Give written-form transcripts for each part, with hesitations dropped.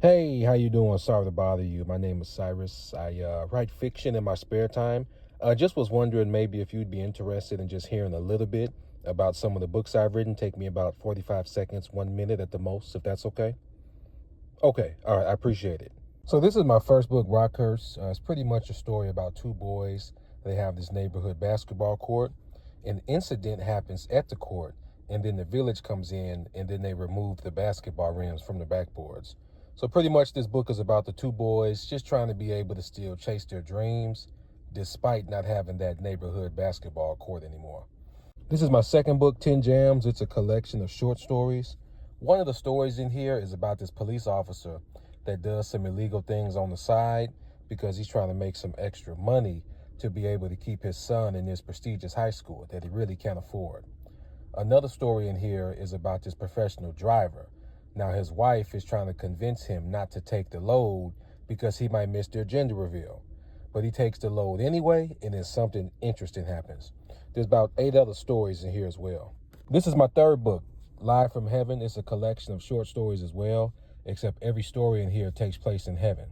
Hey, how you doing? Sorry to bother you. My name is Cyrus. I write fiction in my spare time. Just was wondering maybe if you'd be interested in just hearing a little bit about some of the books I've written. Take me about 45 seconds, 1 minute at the most, if that's okay. Okay, all right, I appreciate it. So this is my first book, Rockhurst. It's pretty much a story about two boys. They have this neighborhood basketball court. An incident happens at the court, and then the village comes in, and then they remove the basketball rims from the backboards. So pretty much this book is about the two boys just trying to be able to still chase their dreams despite not having that neighborhood basketball court anymore. This is my second book, 10 Jams. It's a collection of short stories. One of the stories in here is about this police officer that does some illegal things on the side because he's trying to make some extra money to be able to keep his son in this prestigious high school that he really can't afford. Another story in here is about this professional driver. Now, his wife is trying to convince him not to take the load because he might miss their gender reveal. But he takes the load anyway, and then something interesting happens. There's about 8 other stories in here as well. This is my third book, Live from Heaven. It's a collection of short stories as well, except every story in here takes place in heaven.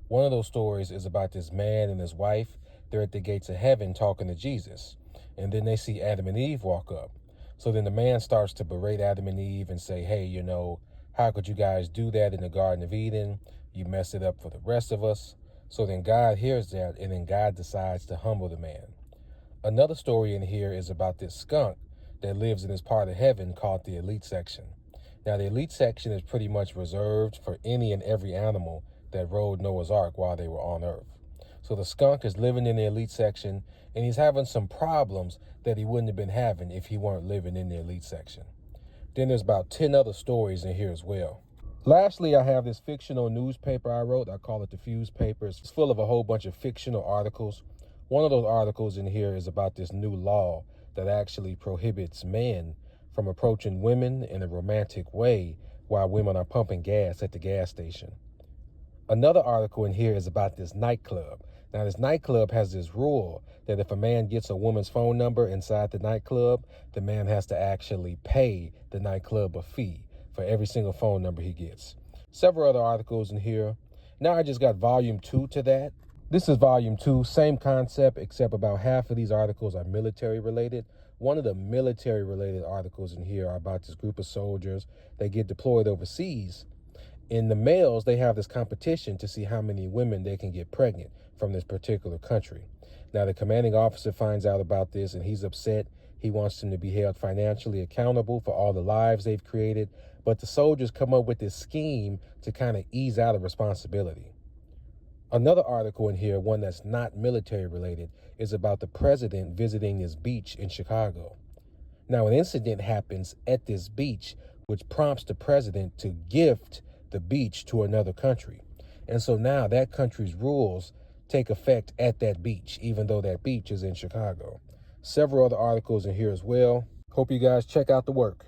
One of those stories is about this man and his wife. They're at the gates of heaven talking to Jesus, and then they see Adam and Eve walk up. So then the man starts to berate Adam and Eve and say, hey, how could you guys do that in the Garden of Eden? You messed it up for the rest of us. So then God hears that, and then God decides to humble the man. Another story in here is about this skunk that lives in this part of heaven called the elite section. Now, the elite section is pretty much reserved for any and every animal that rode Noah's Ark while they were on Earth. So the skunk is living in the elite section, and he's having some problems that he wouldn't have been having if he weren't living in the elite section. Then there's about 10 other stories in here as well. Lastly, I have this fictional newspaper I wrote. I call it the Fuse Paper. It's full of a whole bunch of fictional articles. One of those articles in here is about this new law that actually prohibits men from approaching women in a romantic way while women are pumping gas at the gas station. Another article in here is about this nightclub. Now, this nightclub has this rule that if a man gets a woman's phone number inside the nightclub, the man has to actually pay the nightclub a fee for every single phone number he gets. Several other articles in here. Now I just got volume 2 to that. This is volume 2, same concept, except about half of these articles are military related. One of the military related articles in here are about this group of soldiers that get deployed overseas. In the males, they have this competition to see how many women they can get pregnant from this particular country. Now, the commanding officer finds out about this, and he's upset. He wants them to be held financially accountable for all the lives they've created. But the soldiers come up with this scheme to kind of ease out of responsibility. Another article in here, one that's not military related, is about the president visiting this beach in Chicago. Now, an incident happens at this beach, which prompts the president to gift the beach to another country. And so now that country's rules take effect at that beach, even though that beach is in Chicago. Several other articles in here as well. Hope you guys check out the work.